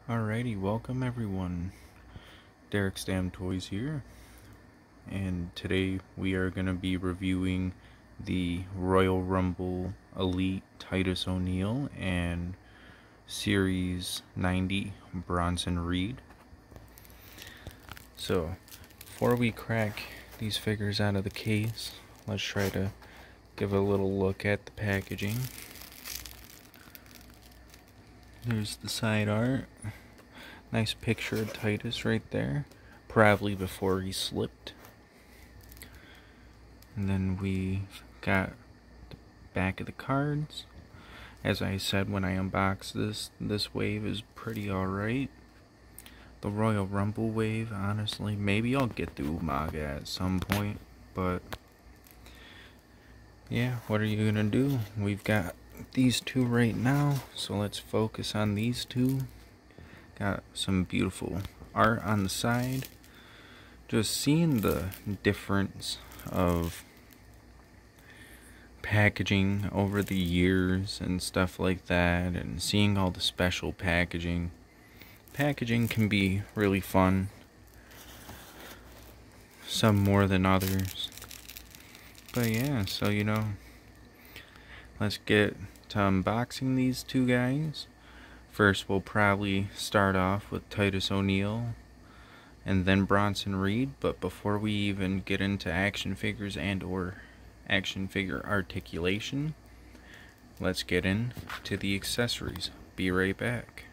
Alrighty, welcome everyone. Derek's Damn Toys here, and today we are going to be reviewing the Royal Rumble Elite Titus O'Neil and Series 90 Branson Reed. So, before we crack these figures out of the case, let's try to give a little look at the packaging. There's the side art. Nice picture of Titus right there, probably before he slipped. And then we've got the back of the cards. As I said when I unboxed this wave is pretty alright. The Royal Rumble wave, honestly, maybe I'll get the Umaga at some point, but yeah, what are you gonna do? We've got these two right now, so let's focus on these two. Got some beautiful art on the side. Just seeing the difference of packaging over the years and stuff like that, and seeing all the special packaging. Packaging can be really fun, some more than others. But yeah, so let's get to unboxing these two guys. First, we'll probably start off with Titus O'Neil and then Branson Reed. But before we even get into action figures and or action figure articulation, let's get into the accessories. Be right back.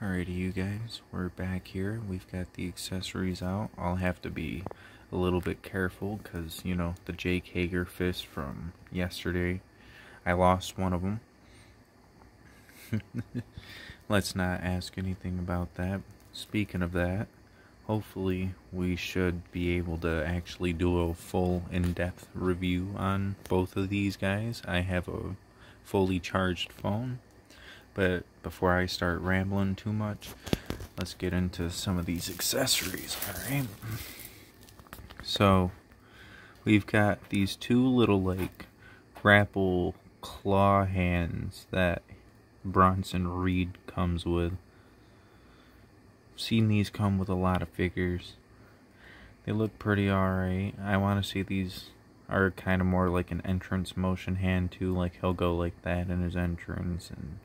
Alrighty, you guys, we're back here. We've got the accessories out. I'll have to be a little bit careful because, the Jake Hager fist from yesterday, I lost one of them. Let's not ask anything about that. Speaking of that, hopefully we should be able to actually do a full in-depth review on both of these guys. I have a fully charged phone, but before I start rambling too much, let's get into some of these accessories. Alright, so we've got these two little grapple claw hands that Branson Reed comes with. I've seen these come with a lot of figures. They look pretty alright. I want to see these are kind of more like an entrance motion hand too, like he'll go like that in his entrance and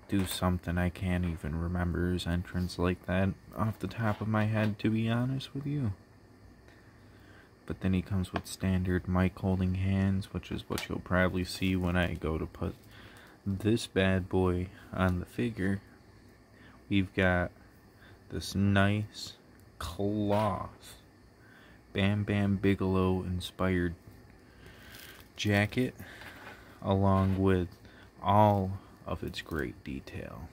do something. I can't even remember his entrance like that off the top of my head, to be honest with you. But then he comes with standard mic holding hands, which is what you'll probably see when I go to put this bad boy on the figure. We've got this nice cloth Bam Bam Bigelow inspired jacket, along with all of its great detail.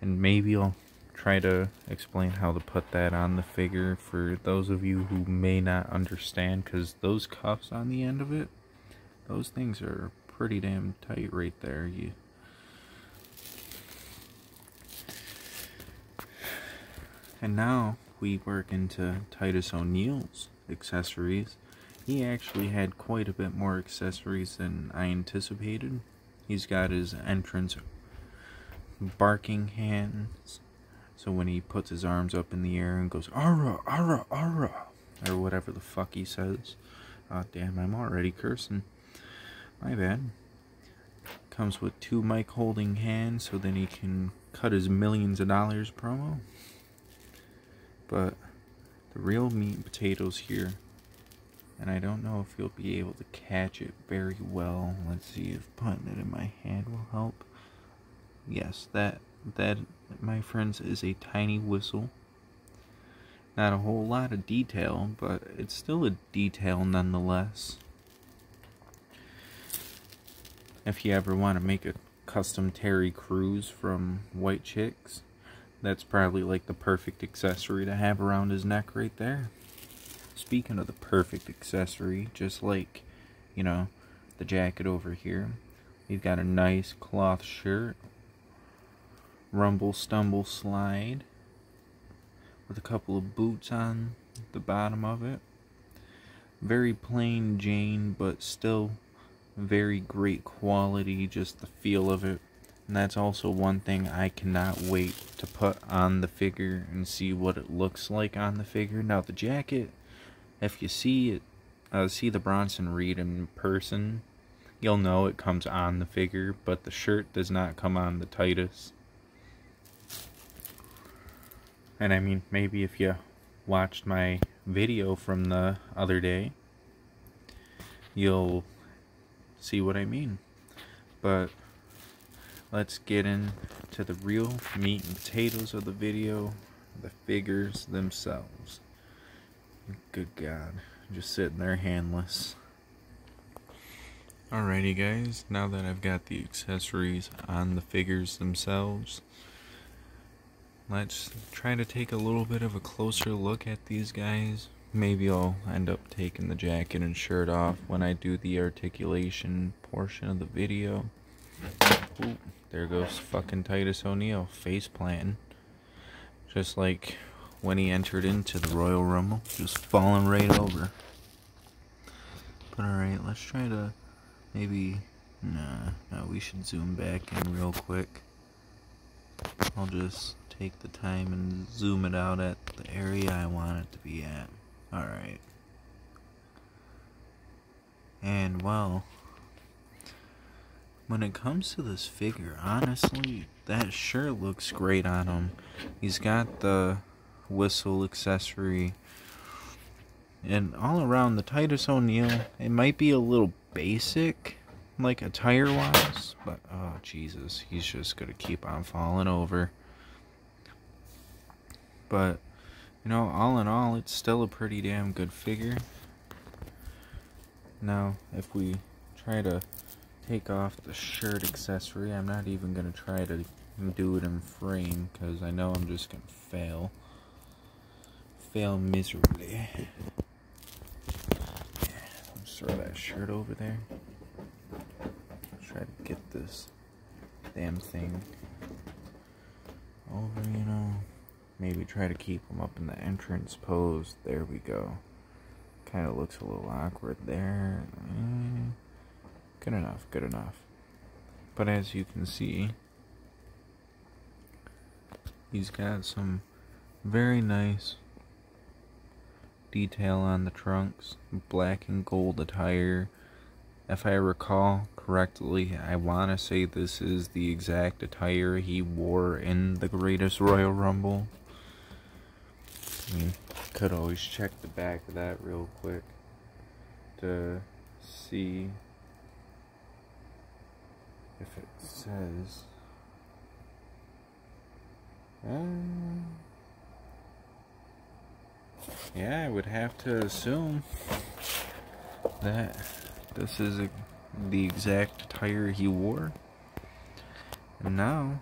And maybe I'll try to explain how to put that on the figure for those of you who may not understand, because those cuffs on the end of it, those things are pretty damn tight right there. And now we work into Titus O'Neil's accessories. He actually had quite a bit more accessories than I anticipated. He's got his entrance barking hands, so when he puts his arms up in the air and goes "Ara, ara, ara," or whatever the fuck he says. Oh damn, I'm already cursing. My bad. Comes with two mic holding hands, so then he can cut his millions of dollars promo. But the real meat and potatoes here, and I don't know if you'll be able to catch it very well. Let's see if putting it in my hand will help. Yes, that my friends is a tiny whistle. Not a whole lot of detail, but it's still a detail nonetheless. If you ever want to make a custom Terry Crews from White Chicks, that's probably like the perfect accessory to have around his neck right there. Speaking of the perfect accessory, just like, the jacket over here, we've got a nice cloth shirt, rumble stumble slide, with a couple of boots on the bottom of it. Very plain Jane, but still very great quality, just the feel of it. And that's also one thing I cannot wait to put on the figure and see what it looks like on the figure. Now the jacket, if you see it, see the Branson Reed in person, you'll know it comes on the figure, but the shirt does not come on the Titus. And I mean, maybe if you watched my video from the other day, you'll see what I mean. But let's get into the real meat and potatoes of the video, the figures themselves. Good God, just sitting there handless. Alrighty guys, now that I've got the accessories on the figures themselves, let's try to take a little bit of a closer look at these guys. Maybe I'll end up taking the jacket and shirt off when I do the articulation portion of the video. Ooh, there goes fucking Titus O'Neil, face planting. Just like when he entered into the Royal Rumble, just falling right over. But alright, let's try to maybe... No, we should zoom back in real quick. I'll just take the time and zoom it out at the area I want it to be at. Alright. And well, when it comes to this figure, honestly, that shirt looks great on him. He's got the whistle accessory. And all around the Titus O'Neil, it might be a little basic, like attire-wise, but oh Jesus, he's just gonna keep on falling over. But, you know, all in all, it's still a pretty damn good figure. Now, if we try to take off the shirt accessory, I'm not even going to try to do it in frame, because I know I'm just going to fail. Fail miserably. Let's throw that shirt over there. Try to get this damn thing over, you know. Maybe try to keep them up in the entrance pose. There we go. Kind of looks a little awkward there. Good enough, good enough. But as you can see, he's got some very nice detail on the trunks. Black and gold attire. If I recall correctly, I want to say this is the exact attire he wore in the Greatest Royal Rumble. I mean, could always check the back of that real quick to see if it says. Yeah, I would have to assume that this is the exact attire he wore. And now,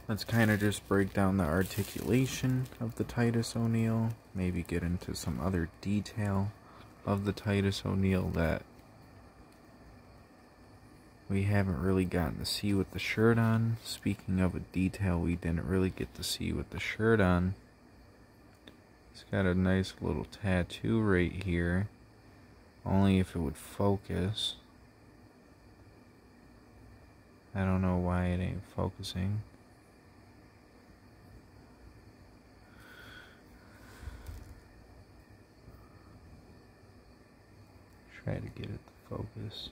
let's kind of just break down the articulation of the Titus O'Neil. Maybe get into some other detail of the Titus O'Neil that we haven't really gotten to see with the shirt on. Speaking of a detail we didn't really get to see with the shirt on, he's got a nice little tattoo right here. Only if it would focus. I don't know why it ain't focusing. Try to get it to focus.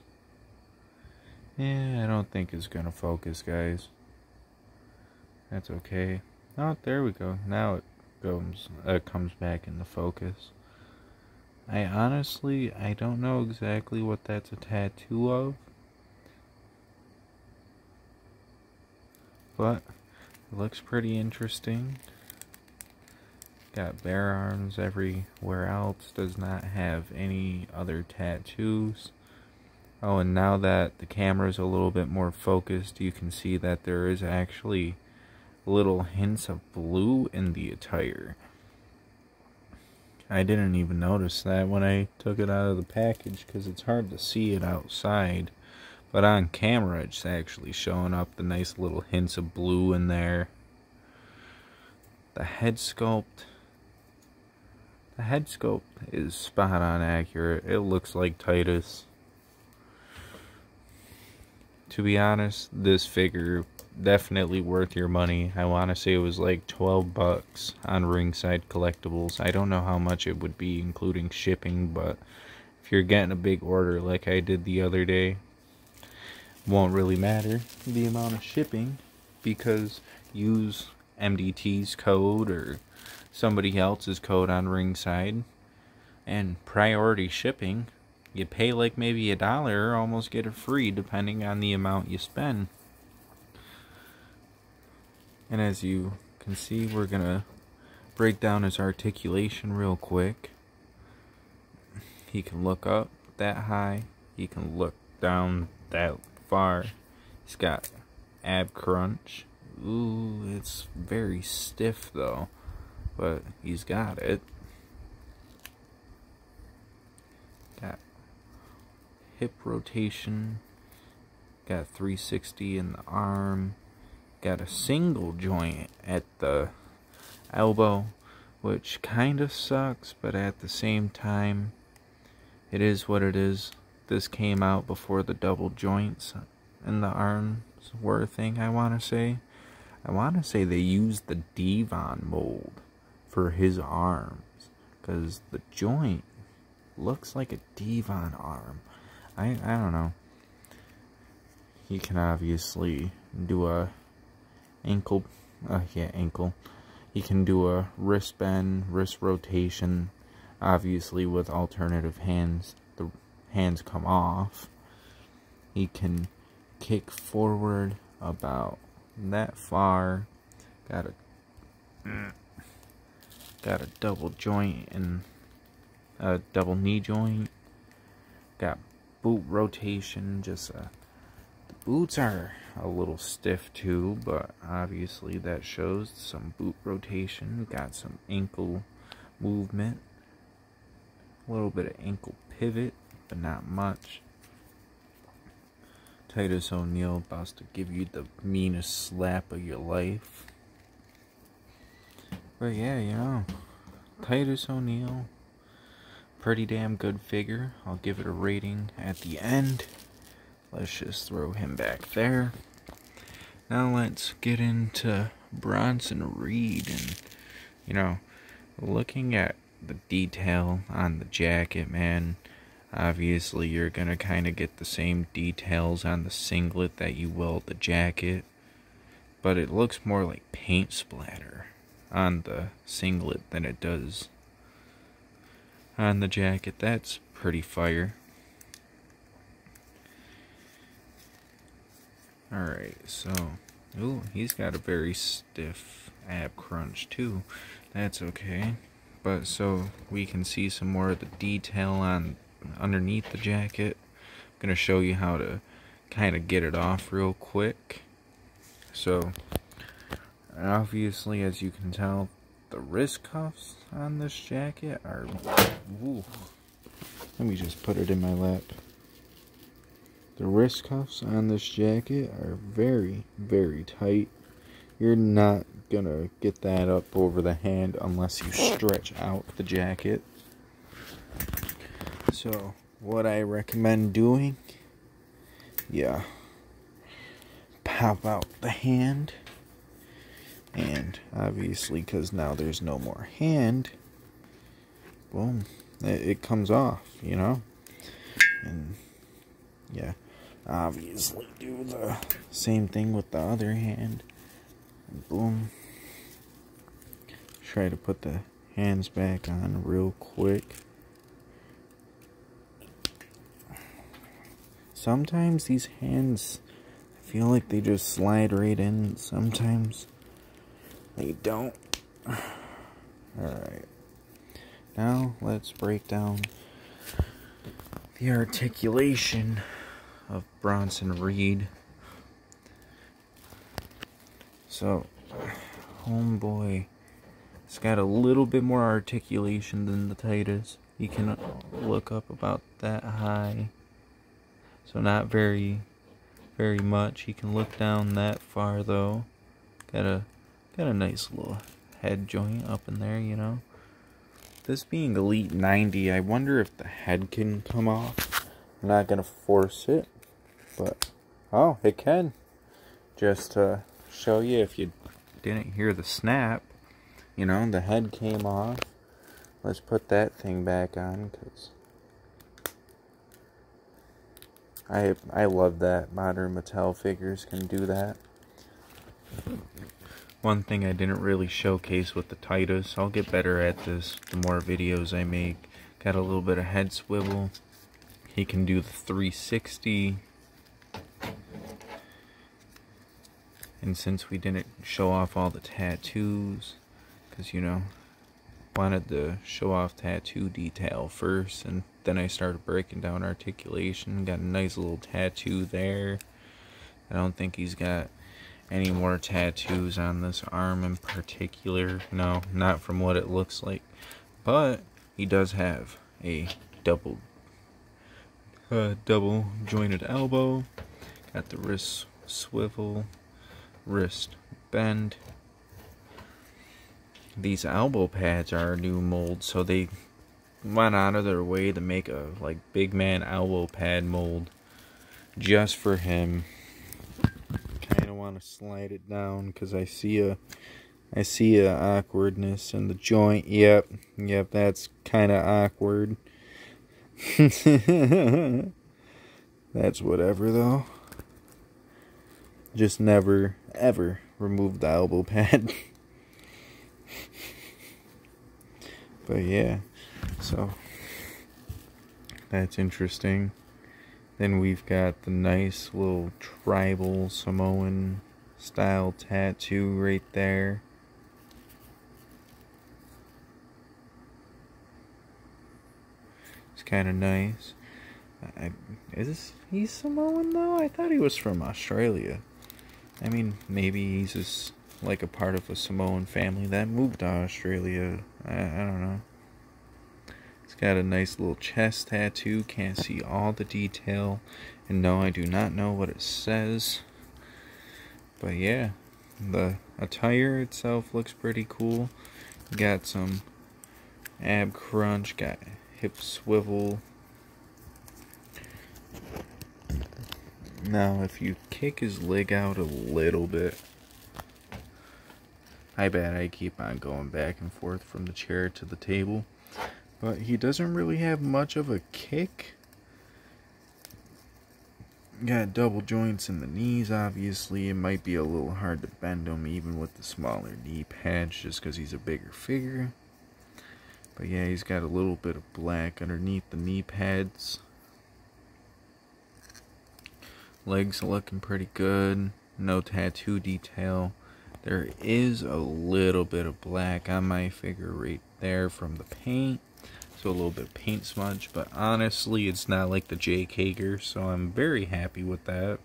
Yeah, I don't think it's gonna focus, guys. That's okay. Oh, there we go. Now it comes back into focus. I don't know exactly what that's a tattoo of, but it looks pretty interesting. Got bare arms everywhere else, does not have any other tattoos. Oh, and now that the camera's a little bit more focused, you can see that there is actually little hints of blue in the attire. I didn't even notice that when I took it out of the package because it's hard to see it outside. But on camera, it's actually showing up the nice little hints of blue in there. The head sculpt. The head sculpt is spot on accurate. It looks like Titus. To be honest, this figure definitely worth your money. I want to say it was like 12 bucks on Ringside Collectibles. I don't know how much it would be including shipping, but if you're getting a big order like I did the other day, won't really matter the amount of shipping, because use MDT's code or somebody else's code on Ringside and priority shipping. You pay like maybe $1 or almost get it free depending on the amount you spend. And as you can see, we're gonna break down his articulation real quick. He can look up that high, he can look down that far. He's got ab crunch. Ooh, it's very stiff though, but he's got it. Got hip rotation, got 360 in the arm, got a single joint at the elbow, which kind of sucks, but at the same time, it is what it is. This came out before the double joints in the arms were a thing, I want to say. I want to say they used the Devon mold for his arms, because the joint looks like a Devon arm. I don't know. He can obviously do a ankle. He can do a wrist bend, wrist rotation. Obviously, with alternative hands, the hands come off. He can kick forward about that far. Got a double joint and a double knee joint. Got boot rotation. The boots are a little stiff too, but obviously that shows some boot rotation. Got some ankle movement, a little bit of ankle pivot, but not much. Titus O'Neil about to give you the meanest slap of your life. But yeah, you know, Titus O'Neil, pretty damn good figure. I'll give it a rating at the end. Let's just throw him back there. Now let's get into Branson Reed, and you know, looking at the detail on the jacket, man. Obviously, you're gonna kind of get the same details on the singlet that you will the jacket, but it looks more like paint splatter on the singlet than it does on the jacket. That's pretty fire. Alright, so, ooh, he's got a very stiff ab crunch too. That's okay. But so we can see some more of the detail on underneath the jacket. I'm gonna show you how to kind of get it off real quick. So obviously, as you can tell, the wrist cuffs on this jacket are, ooh, let me just put it in my lap. The wrist cuffs on this jacket are very, very tight. You're not gonna get that up over the hand unless you stretch out the jacket. So what I recommend doing, yeah, pop out the hand, and obviously because now there's no more hand, boom, it comes off, you know. And yeah, obviously do the same thing with the other hand, and boom. Try to put the hands back on real quick. Sometimes these hands, I feel like they just slide right in. Sometimes they don't. Alright. Now let's break down the articulation of Branson Reed. So, homeboy, it's got a little bit more articulation than the Titus. You can look up about that high. So not very much. He can look down that far though. Got a nice little head joint up in there, you know. This being Elite 90, I wonder if the head can come off. I'm not gonna force it, but Oh, it can. Just to show you if you didn't hear the snap, you know, the head came off. Let's put that thing back on, because I love that modern Mattel figures can do that. One thing I didn't really showcase with the Titus, I'll get better at this the more videos I make. Got a little bit of head swivel. He can do the 360. And since we didn't show off all the tattoos, because, you know, wanted to show off tattoo detail first, and then I started breaking down articulation. Got a nice little tattoo there. I don't think he's got any more tattoos on this arm in particular. No, not from what it looks like. But he does have a double jointed elbow. Got the wrist swivel, wrist bend. These elbow pads are a new mold, so they went out of their way to make a like big man elbow pad mold just for him. Kind of want to slide it down because I see a awkwardness in the joint. Yep, that's kind of awkward. That's whatever though. Just never ever remove the elbow pad. But yeah, so that's interesting. Then we've got the nice little tribal Samoan style tattoo right there. It's kind of nice. Is he Samoan though? I thought he was from Australia. I mean, maybe he's just like a part of a Samoan family that moved to Australia. I don't know. It's got a nice little chest tattoo. Can't see all the detail. And no, I do not know what it says. But yeah, the attire itself looks pretty cool. Got some ab crunch, got hip swivel. Now, if you kick his leg out a little bit, I bet I keep on going back and forth from the chair to the table. But he doesn't really have much of a kick. Got double joints in the knees, obviously. It might be a little hard to bend him even with the smaller knee pads just because he's a bigger figure. But yeah, he's got a little bit of black underneath the knee pads. Legs looking pretty good. No tattoo detail. There is a little bit of black on my figure right there from the paint. So a little bit of paint smudge. But honestly, it's not like the Jake Hager. So I'm very happy with that.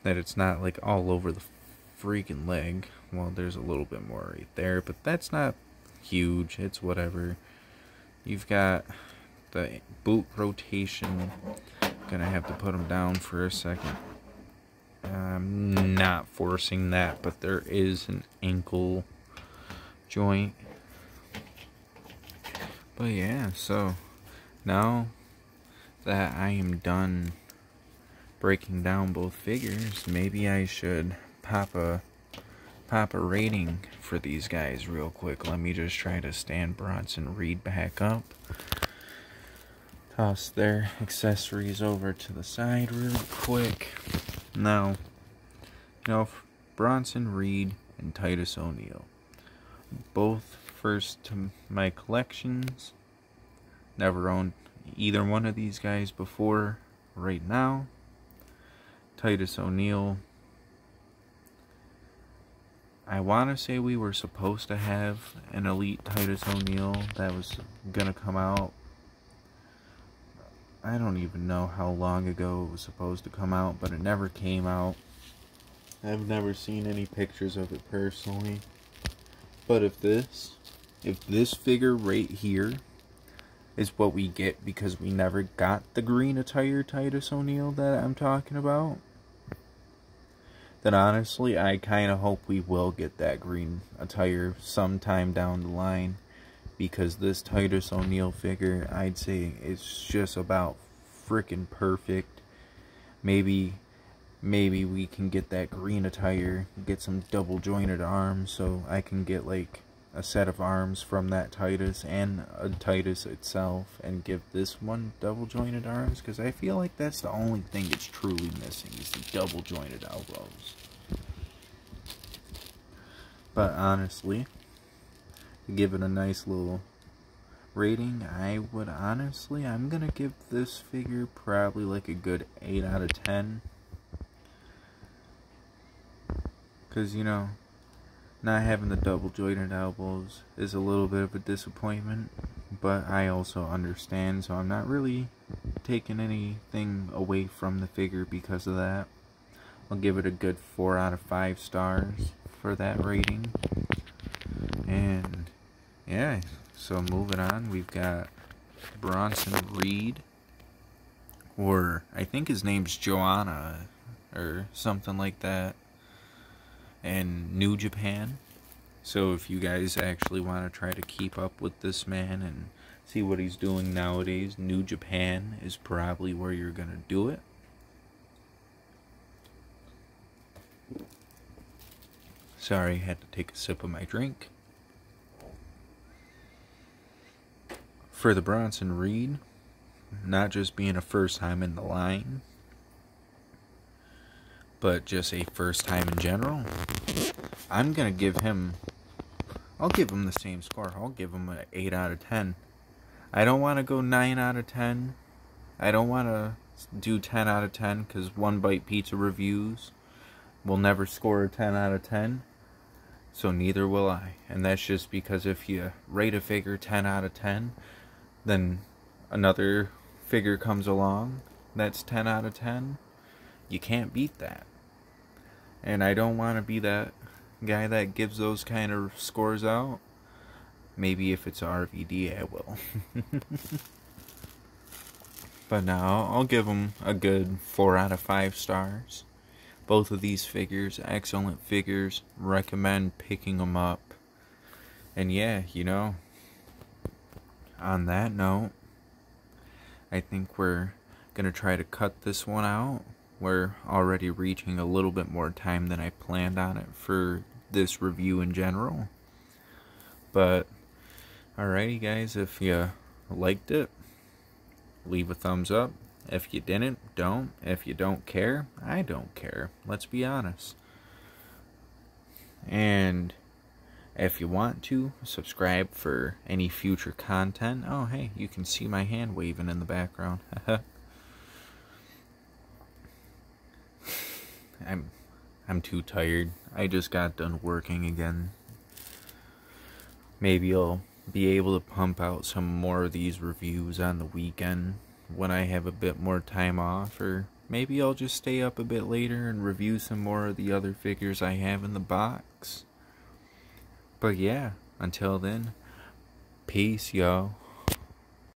That it's not like all over the freaking leg. Well, there's a little bit more right there. But that's not huge. It's whatever. You've got the boot rotation. Gonna have to put him down for a second. I'm not forcing that, but there is an ankle joint. But yeah, so now that I am done breaking down both figures, maybe I should pop a rating for these guys real quick. Let me just try to stand Branson Reed back up. Toss their accessories over to the side real quick. Now, you know, Branson Reed and Titus O'Neil, both first to my collections. Never owned either one of these guys before. Right now, Titus O'Neil, I want to say we were supposed to have an Elite Titus O'Neil that was gonna come out. I don't even know how long ago it was supposed to come out, but it never came out. I've never seen any pictures of it personally. But if this figure right here is what we get because we never got the green attire Titus O'Neil that I'm talking about, then honestly, I kind of hope we will get that green attire sometime down the line. Because this Titus O'Neil figure, I'd say it's just about freaking perfect. Maybe maybe we can get that green attire, get some double jointed arms, so I can get like a set of arms from that Titus and a Titus itself, and give this one double jointed arms, because I feel like that's the only thing it's truly missing, is the double jointed elbows. But honestly, to give it a nice little rating, I'm gonna give this figure probably like a good 8 out of 10. Because, you know, not having the double jointed elbows is a little bit of a disappointment, but I also understand, so I'm not really taking anything away from the figure because of that. I'll give it a good 4 out of 5 stars for that rating. And yeah, so moving on, we've got Branson Reed, or I think his name's Joanna or something like that, in New Japan. So if you guys actually want to try to keep up with this man and see what he's doing nowadays, New Japan is probably where you're gonna do it. Sorry, I had to take a sip of my drink. For the Branson Reed, not just being a first time in the line, but just a first time in general, I'm gonna give him, I'll give him the same score. I'll give him an 8 out of 10. I don't want to go 9 out of 10. I don't want to do 10 out of 10, because One Bite Pizza reviews will never score a 10 out of 10. So neither will I. And that's just because if you rate a figure 10 out of 10, then another figure comes along that's 10 out of 10. You can't beat that. And I don't want to be that guy that gives those kind of scores out. Maybe if it's RVD, I will. But now I'll give them a good 4 out of 5 stars. Both of these figures, excellent figures. Recommend picking them up. And yeah, you know, on that note, I think we're gonna try to cut this one out. We're already reaching a little bit more time than I planned on it for this review in general. But alrighty guys, if you liked it, leave a thumbs up. If you didn't, don't. If you don't care, I don't care. Let's be honest. And if you want to, subscribe for any future content. Oh, hey, you can see my hand waving in the background. I'm too tired. I just got done working again. Maybe I'll be able to pump out some more of these reviews on the weekend when I have a bit more time off, or maybe I'll just stay up a bit later and review some more of the other figures I have in the box. But yeah, until then, peace, y'all.